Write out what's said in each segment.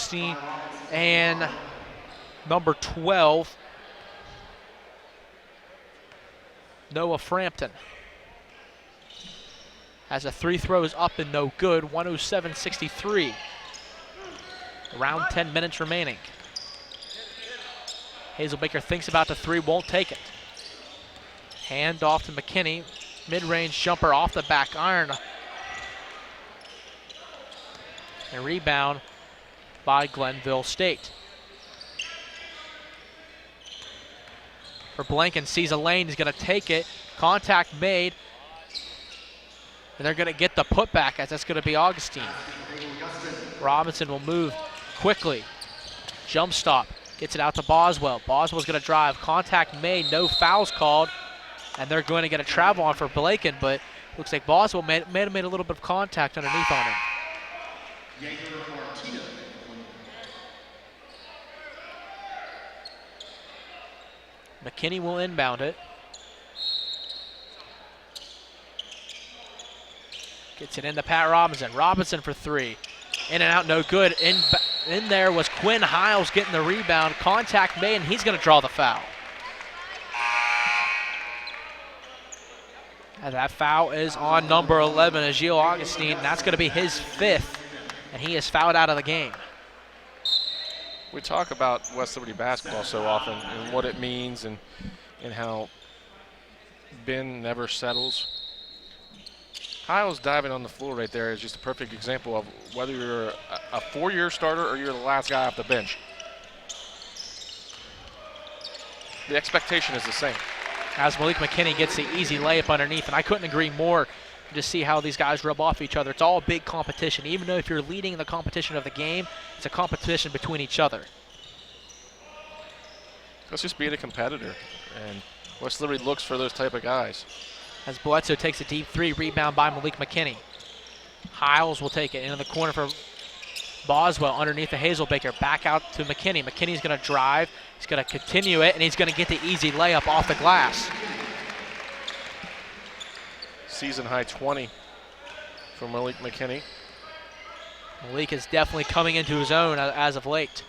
Augustine, and number 12, Noah Frampton. Has a 3 throws up and no good, 107-63. Around 10 minutes remaining. Hazelbaker thinks about the 3, won't take it. Hand off to McKinney. Mid-range jumper off the back iron. And rebound by Glenville State. Verblanken sees a lane, he's gonna take it. Contact made. And they're gonna get the putback as that's gonna be Augustine. Robinson will move quickly. Jump stop, gets it out to Boswell. Boswell's gonna drive, contact made, no fouls called. And they're going to get a travel on for Blaken, but looks like Boswell may have made a little bit of contact underneath on him. McKinney will inbound it. Gets it into Pat Robinson. Robinson for 3. In and out, no good. In there was Quinn Hiles getting the rebound. Contact made, and he's going to draw the foul. And that foul is on number 11, Agile Augustine, and that's going to be his 5th, and he is fouled out of the game. We talk about West Liberty basketball so often and what it means and how Ben never settles. Hiles diving on the floor right there is just a perfect example of whether you're a 4-year starter or you're the last guy off the bench. The expectation is the same. As Malik McKinney gets the easy layup underneath, and I couldn't agree more to see how these guys rub off each other. It's all a big competition. Even though if you're leading the competition of the game, it's a competition between each other. Let's just be a competitor, and West Liberty looks for those type of guys. As Bledsoe takes a deep 3, rebound by Malik McKinney. Hiles will take it into the corner for Boswell underneath the Hazelbaker. Back out to McKinney. McKinney's going to drive. He's going to continue it, and he's going to get the easy layup off the glass. Season high 20 for Malik McKinney. Malik is definitely coming into his own as of late.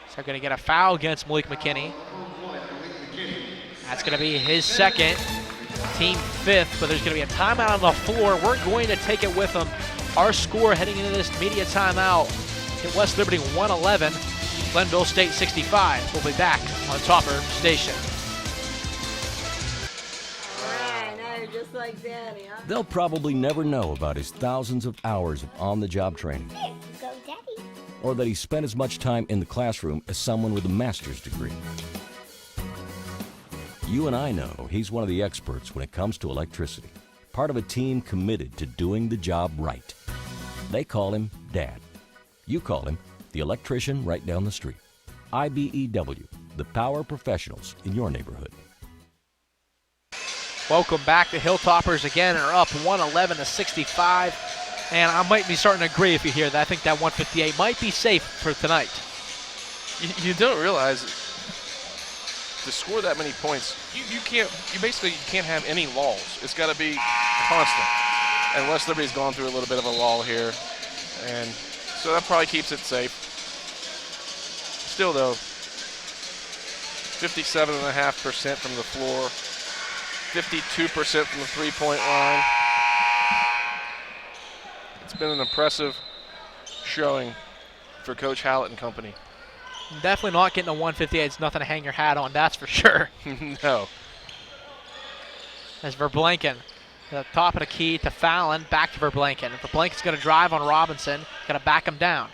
So they're going to get a foul against Malik McKinney. That's going to be his 2nd, team 5th, but there's going to be a timeout on the floor. We're going to take it with him. Our score heading into this media timeout at West Liberty 111, Glenville State 65. We'll be back on Topper Station. Just like Daddy, huh? They'll probably never know about his thousands of hours of on-the-job training. Here you go, Daddy. Or that he spent as much time in the classroom as someone with a master's degree. You and I know he's one of the experts when it comes to electricity. Part of a team committed to doing the job right. They call him Dad. You call him the electrician right down the street. IBEW, the power professionals in your neighborhood. Welcome back. The Hilltoppers again are up 111-65. And I might be starting to agree if you hear that. I think that 158 might be safe for tonight. You don't realize to score that many points, you basically can't have any lulls. It's got to be constant. And West Liberty's gone through a little bit of a lull here, and so that probably keeps it safe. Still though, 57.5% from the floor, 52% from the three-point line. It's been an impressive showing for Coach Hallett and company. Definitely not getting a 158. It's nothing to hang your hat on, that's for sure. No. As Verblanken, the top of the key to Fallon, back to Verblanken. Verblanken's going to drive on Robinson, going to back him down.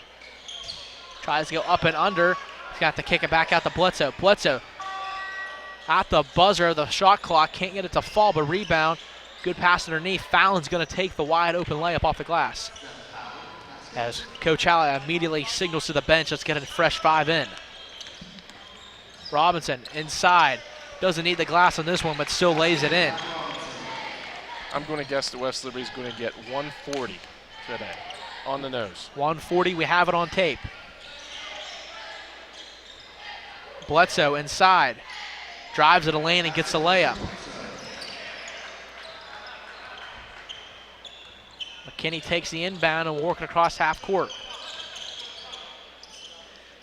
Tries to go up and under. He's got to kick it back out to Bledsoe. Bledsoe at the buzzer, the shot clock, can't get it to fall, but rebound. Good pass underneath. Fallon's going to take the wide open layup off the glass. As Coach Hallett immediately signals to the bench, let's get a fresh 5 in. Robinson inside. Doesn't need the glass on this one, but still lays it in. I'm going to guess that West Liberty's going to get 140 today on the nose. 140, we have it on tape. Bledsoe inside. Drives to the lane and gets the layup. McKinney takes the inbound and working across half court.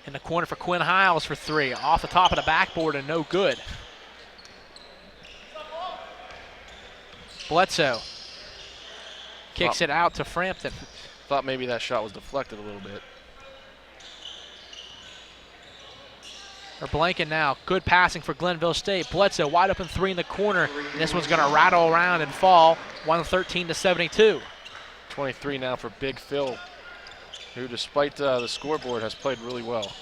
In the corner for Quinn Hiles for three. Off the top of the backboard and no good. Bledsoe kicks it out to Frampton. Thought maybe that shot was deflected a little bit. For Blanken now. Good passing for Glenville State. Bledsoe wide open three in the corner. And this one's going to rattle around and fall. 113-72. 23 now for Big Phil, who despite the scoreboard has played really well.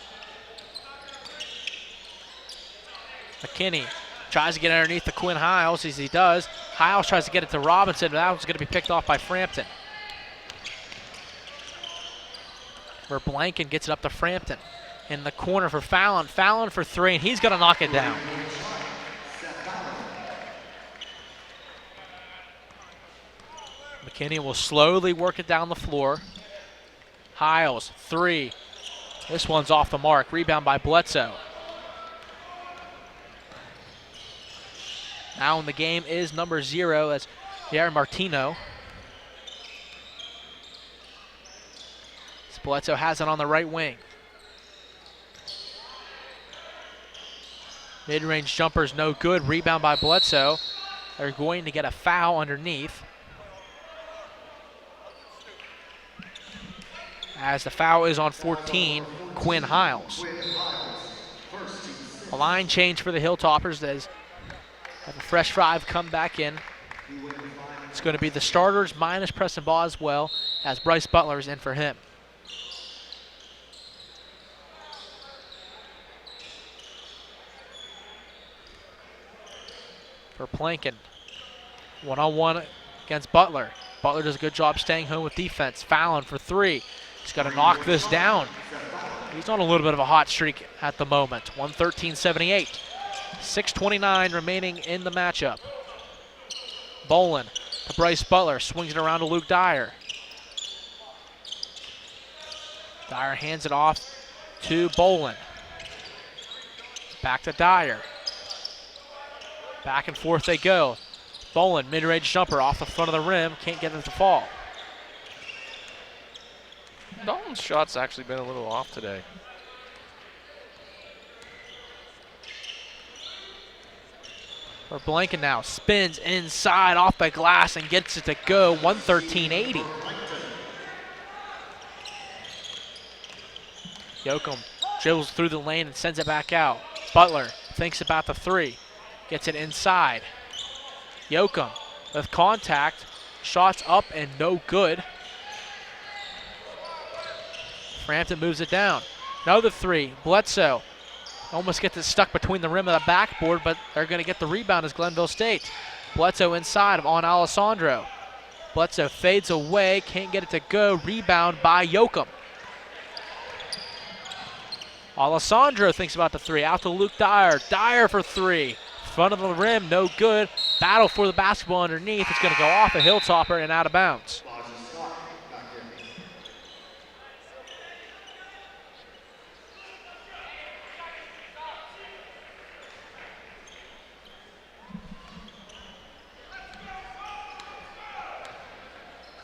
McKinney tries to get underneath the Quinn Hiles as he does. Hiles tries to get it to Robinson, but that one's going to be picked off by Frampton. Where Blanken gets it up to Frampton. In the corner for Fallon. Fallon for three, and he's going to knock it down. McKinney will slowly work it down the floor. Hiles, three. This one's off the mark. Rebound by Bledsoe. Now in the game is number 0 as Jair Martino. Bledsoe has it on the right wing. Mid-range jumper's no good. Rebound by Bledsoe. They're going to get a foul underneath. As the foul is on 14, Quinn Hiles. A line change for the Hilltoppers as have a fresh 5 come back in. It's going to be the starters minus Preston Boswell as Bryce Butler is in for him. For Plankin, one-on-one against Butler. Butler does a good job staying home with defense. Fallon for three. He's got to knock this down. He's on a little bit of a hot streak at the moment. 113-78. 6:29 remaining in the matchup. Bolin to Bryce Butler. Swings it around to Luke Dyer. Dyer hands it off to Bolin. Back to Dyer. Back and forth they go. Bolin, mid-range jumper off the front of the rim. Can't get it to fall. Dalton's shot's actually been a little off today. For Blanken now, spins inside off the glass and gets it to go. 113-80. Yoakum dribbles through the lane and sends it back out. Butler thinks about the three. Gets it inside. Yoakum with contact. Shots up and no good. Frampton moves it down. Another three. Bledsoe almost gets it stuck between the rim and the backboard, but they're going to get the rebound as Glenville State. Bledsoe inside on Alessandro. Bledsoe fades away. Can't get it to go. Rebound by Yoakum. Alessandro thinks about the three. Out to Luke Dyer. Dyer for three. Front of the rim, no good. Battle for the basketball underneath. It's going to go off a Hilltopper and out of bounds.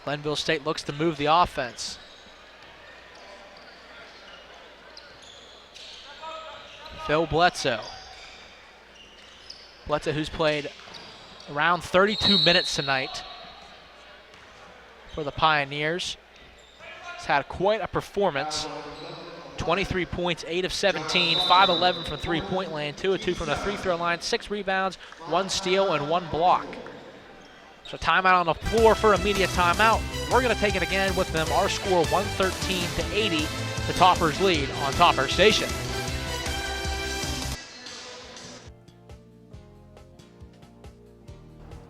Glenville State looks to move the offense. Phil Bledsoe. Bledsoe, who's played around 32 minutes tonight for the Pioneers. He's had quite a performance. 23 points, 8 of 17, 5-11 from three-point land, 2 of 2 from the free throw line, 6 rebounds, 1 steal, and 1 block. So timeout on the floor for immediate timeout. We're going to take it again with them. Our score 113-80. The Toppers lead on Topper Station.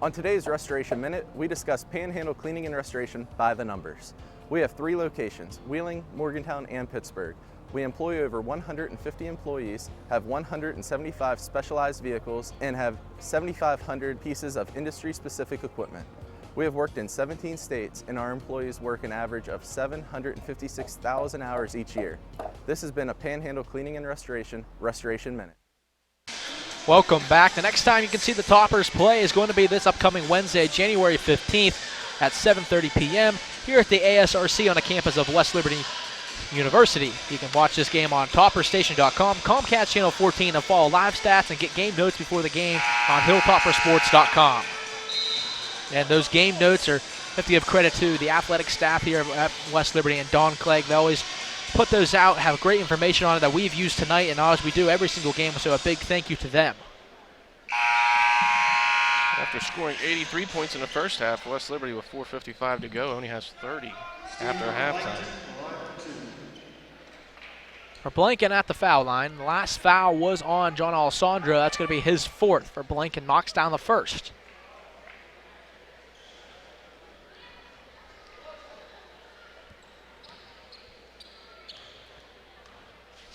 On today's Restoration Minute, we discuss panhandle cleaning and restoration by the numbers. We have 3 locations, Wheeling, Morgantown, and Pittsburgh. We employ over 150 employees, have 175 specialized vehicles, and have 7,500 pieces of industry-specific equipment. We have worked in 17 states, and our employees work an average of 756,000 hours each year. This has been a Panhandle Cleaning and Restoration Minute. Welcome back. The next time you can see the Toppers play is going to be this upcoming Wednesday, January 15th at 7:30 p.m. here at the ASRC on the campus of West Liberty University. You can watch this game on topperstation.com, Comcast Channel 14, and follow live stats and get game notes before the game on hilltoppersports.com. And those game notes are, have to give credit to the athletic staff here at West Liberty and Don Clegg. They always put those out, have great information on it that we've used tonight and as we do every single game, so a big thank you to them. After scoring 83 points in the first half, West Liberty with 4:55 to go only has 30 after halftime. For Blanken at the foul line. The last foul was on John Alessandro. That's going to be his fourth. For Blanken knocks down the first.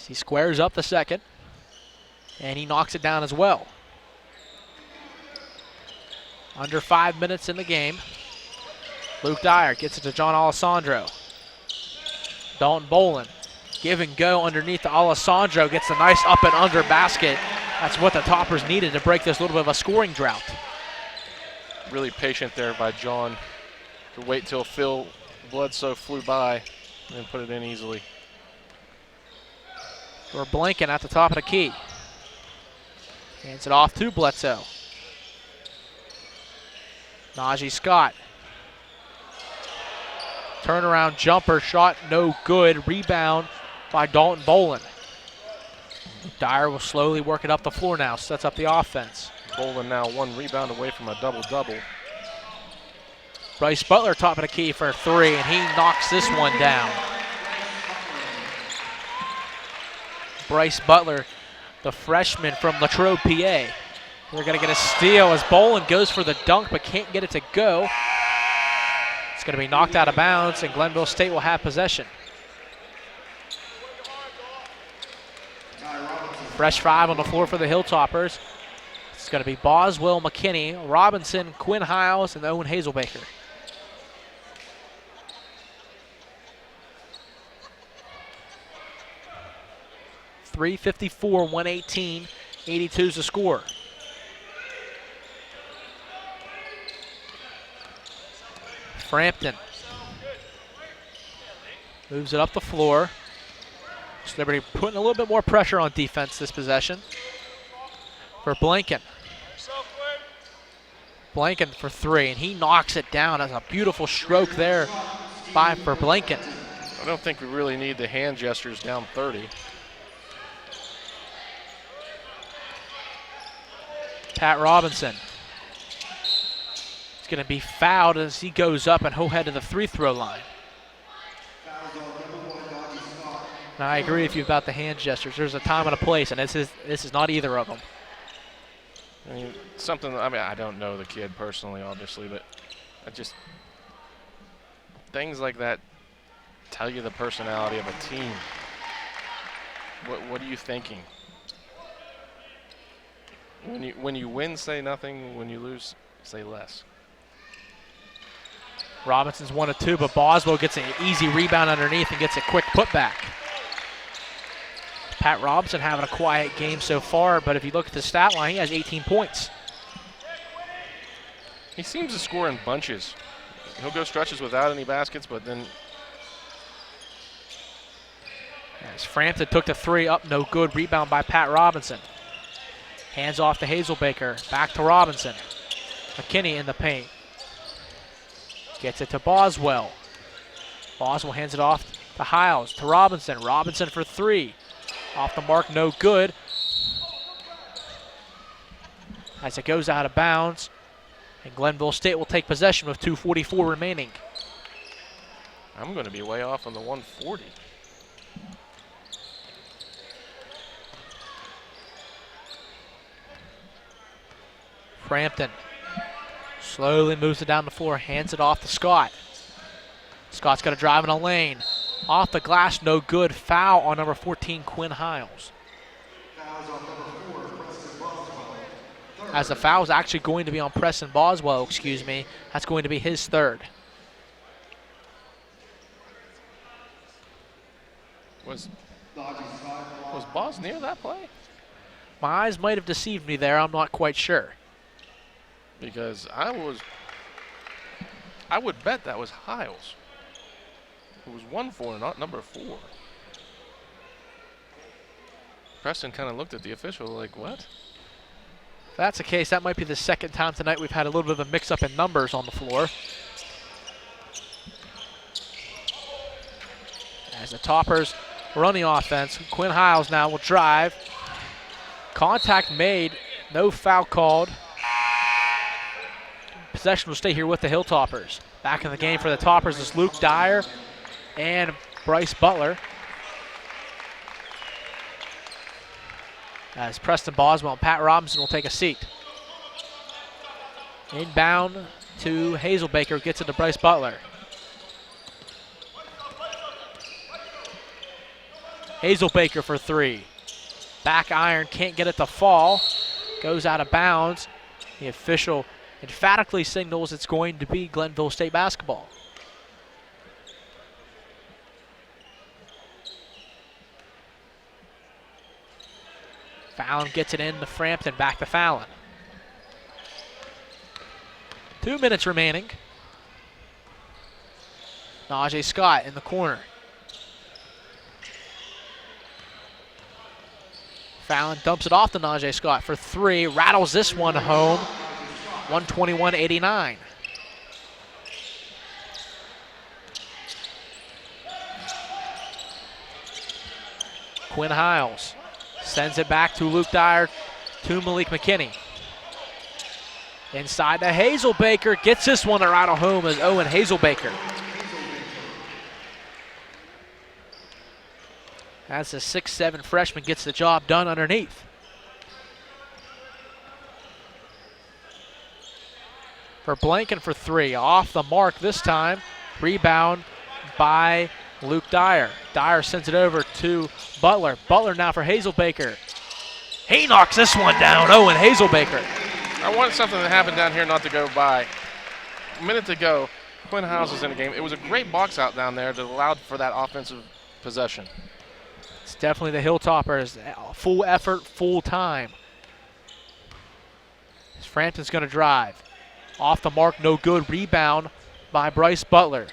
He squares up the second, and he knocks it down as well. Under 5 minutes in the game. Luke Dyer gets it to John Alessandro. Dalton Bolin, give and go underneath to Alessandro, gets a nice up and under basket. That's what the Toppers needed to break this little bit of a scoring drought. Really patient there by John to wait till Phil Bledsoe flew by and then put it in easily. For Blanken at the top of the key. Hands it off to Bledsoe. Najee Scott. Turnaround jumper shot, no good. Rebound by Dalton Bolin. Dyer will slowly work it up the floor now, sets up the offense. Bolin now 1 rebound away from a double-double. Bryce Butler top of the key for 3, and he knocks this one down. Bryce Butler, the freshman from Latrobe, PA. They're going to get a steal as Bolin goes for the dunk but can't get it to go. It's going to be knocked out of bounds, and Glenville State will have possession. Fresh 5 on the floor for the Hilltoppers. It's going to be Boswell, McKinney, Robinson, Quinn Hiles, and Owen Hazelbaker. .354, 118, 82 is the score. Frampton moves it up the floor. Liberty putting a little bit more pressure on defense this possession. For Blanken. Blanken for 3, and he knocks it down. That's a beautiful stroke there for Blanken. I don't think we really need the hand gestures down 30. Pat Robinson. He's going to be fouled as he goes up, and he'll head to the free throw line. Now, I agree with you about the hand gestures. There's a time and a place, and this is not either of them. I mean, I don't know the kid personally, obviously, but things like that tell you the personality of a team. What are you thinking? When you win, say nothing. When you lose, say less. Robinson's 1 of 2, but Boswell gets an easy rebound underneath and gets a quick putback. Pat Robinson having a quiet game so far, but if you look at the stat line, he has 18 points. He seems to score in bunches. He'll go stretches without any baskets, but then... As Frampton took the 3 up, no good. Rebound by Pat Robinson. Hands off to Hazelbaker. Back to Robinson. McKinney in the paint. Gets it to Boswell. Boswell hands it off to Hiles, to Robinson. Robinson for 3. Off the mark, no good. As it goes out of bounds. And Glenville State will take possession with 2:44 remaining. I'm going to be way off on the 140. Frampton slowly moves it down the floor, hands it off to Scott. Scott's got to drive in a lane. Off the glass, no good. Foul on number 14, Quinn Hiles. As the foul is actually going to be on Preston Boswell, that's going to be his 3rd. Was Bos near that play? My eyes might have deceived me there. I'm not quite sure. Because I would bet that was Hiles. It was 1-4, not number 4. Preston kind of looked at the official like, what? If that's the case, that might be the second time tonight we've had a little bit of a mix-up in numbers on the floor. As the Toppers run the offense, Quinn Hiles now will drive. Contact made, no foul called. Possession will stay here with the Hilltoppers. Back in the game for the Toppers is Luke Dyer and Bryce Butler. As Preston Boswell and Pat Robinson will take a seat. Inbound to Hazelbaker, gets it to Bryce Butler. Hazelbaker for 3. Back iron, can't get it to fall. Goes out of bounds. The official emphatically signals it's going to be Glenville State basketball. Fallon gets it in to Frampton, back to Fallon. 2 minutes remaining. Najee Scott in the corner. Fallon dumps it off to Najee Scott for 3, rattles this one home, 121-89. Quinn Hiles sends it back to Luke Dyer to Malik McKinney. Inside to Hazelbaker, gets this one to rattle home as Owen Hazelbaker. As the 6'7" freshman gets the job done underneath. For Blanken for 3, off the mark this time. Rebound by Luke Dyer. Dyer sends it over to Butler. Butler now for Hazelbaker. He knocks this one down, Owen Hazelbaker. I want something that happened down here not to go by. A minute to go, Quinn Hiles was in the game. It was a great box out down there that allowed for that offensive possession. It's definitely the Hilltoppers. Full effort, full time. As Frampton's going to drive. Off the mark, no good. Rebound by Bryce Butler.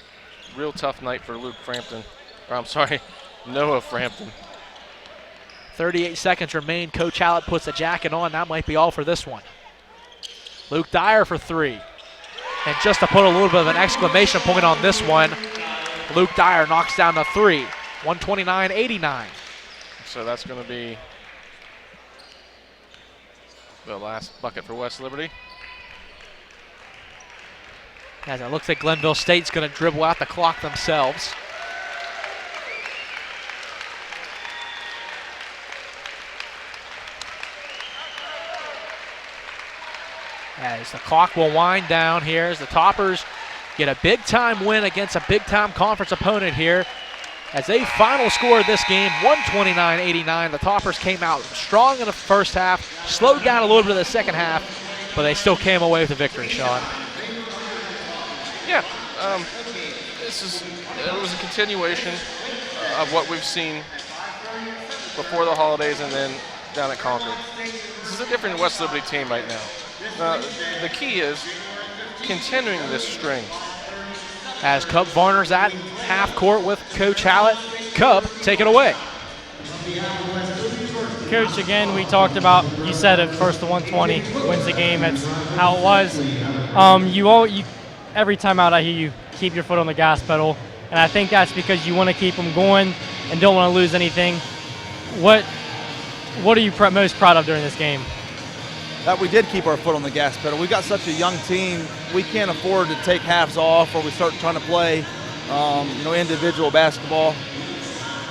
Real tough night for Luke Frampton. Or I'm sorry, Noah Frampton. 38 seconds remain. Coach Hallett puts the jacket on. That might be all for this one. Luke Dyer for 3. And just to put a little bit of an exclamation point on this one, Luke Dyer knocks down the 3. 129-89. So that's going to be the last bucket for West Liberty. As it looks like Glenville State's going to dribble out the clock themselves. As the clock will wind down here as the Toppers get a big-time win against a big-time conference opponent here. As they final scored this game, 129-89. The Toppers came out strong in the first half, slowed down a little bit in the second half, but they still came away with the victory, Sean. Yeah, it was a continuation of what we've seen before the holidays and then down at Concord. This is a different West Liberty team right now. The key is continuing this string. As Cub Varner's at half court with Coach Hallett. Cub, take it away. Coach, again, we talked about, you said it, first to 120 wins the game. That's how it was. Every time out I hear you keep your foot on the gas pedal, and I think that's because you want to keep them going and don't want to lose anything. What are you most proud of during this game? That we did keep our foot on the gas pedal. We've got such a young team, we can't afford to take halves off or we start trying to play individual basketball.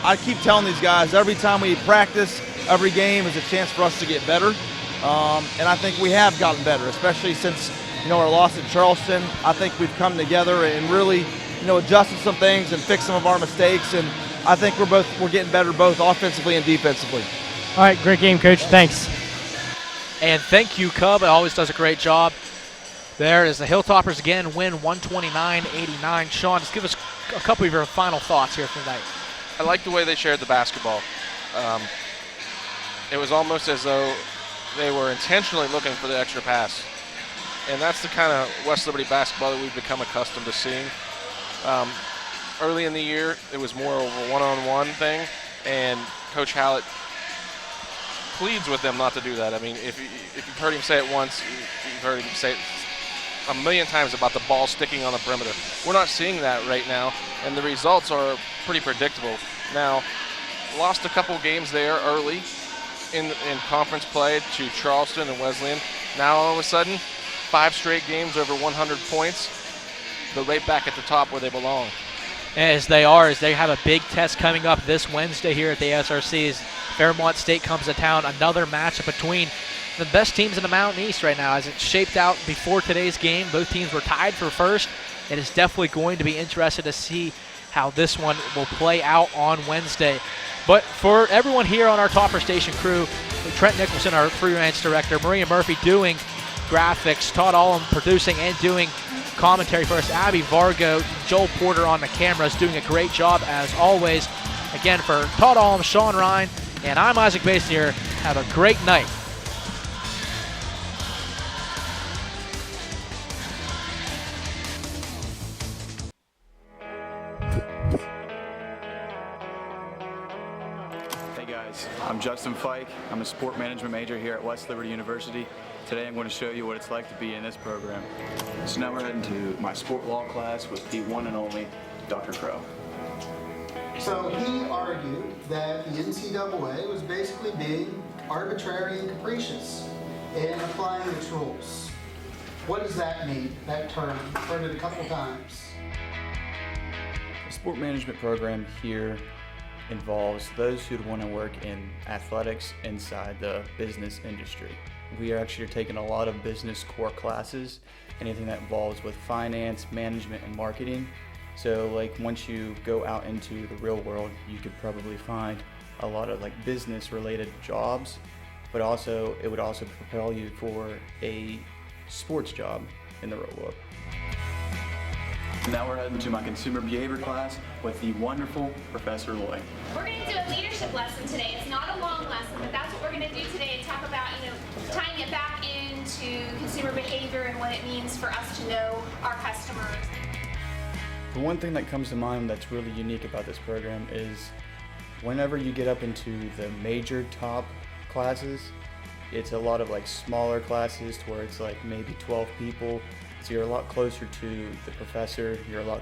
I keep telling these guys every time we practice, every game is a chance for us to get better. And I think we have gotten better, especially since our loss at Charleston. I think we've come together and really adjusted some things and fixed some of our mistakes. And I think we're getting better both offensively and defensively. All right, great game, Coach. Thanks. And thank you, Cub. It always does a great job. There is the Hilltoppers again win 129-89. Sean, just give us a couple of your final thoughts here tonight. I like the way they shared the basketball. It was almost as though they were intentionally looking for the extra pass. And that's the kind of West Liberty basketball that we've become accustomed to seeing. early in the year, it was more of a one-on-one thing, and Coach Hallett pleads with them not to do that. I mean, if you've heard him say it once, you've heard him say it a million times about the ball sticking on the perimeter. We're not seeing that right now, and the results are pretty predictable. Now, lost a couple games there early in conference play to Charleston and Wesleyan. Now all of a sudden, 5 straight games over 100 points. They're right back at the top where they belong. As they have a big test coming up this Wednesday here at the SRC's. Fairmont State comes to town. Another matchup between the best teams in the Mountain East right now. As it shaped out before today's game, both teams were tied for first. It is definitely going to be interesting to see how this one will play out on Wednesday. But for everyone here on our Topper Station crew, Trent Nicholson, our freelance director, Maria Murphy doing graphics, Todd Allum producing and doing commentary for us, Abby Vargo, Joel Porter on the cameras doing a great job as always. Again, for Todd Allum, Sean Ryan, and I'm Isaac Basier. Have a great night. Hey guys, I'm Justin Fike. I'm a sport management major here at West Liberty University. Today I'm going to show you what it's like to be in this program. So now we're heading to my sport law class with the one and only Dr. Crow. So he argued that the NCAA was basically being arbitrary and capricious in applying its rules. What does that mean, that term? I've heard it a couple times. The sport management program here involves those who want to work in athletics inside the business industry. We are actually taking a lot of business core classes, anything that involves with finance, management, and marketing. So like once you go out into the real world, you could probably find a lot of like business related jobs, but also it would also propel you for a sports job in the real world. Now we're heading to my consumer behavior class with the wonderful Professor Loy. We're going to do a leadership lesson today. It's not a long lesson, but that's what we're going to do today and talk about, tying it back into consumer behavior and what it means for us to know our customers. The one thing that comes to mind that's really unique about this program is whenever you get up into the major top classes, it's a lot of like smaller classes to where it's like maybe 12 people. So you're a lot closer to the professor, you're a lot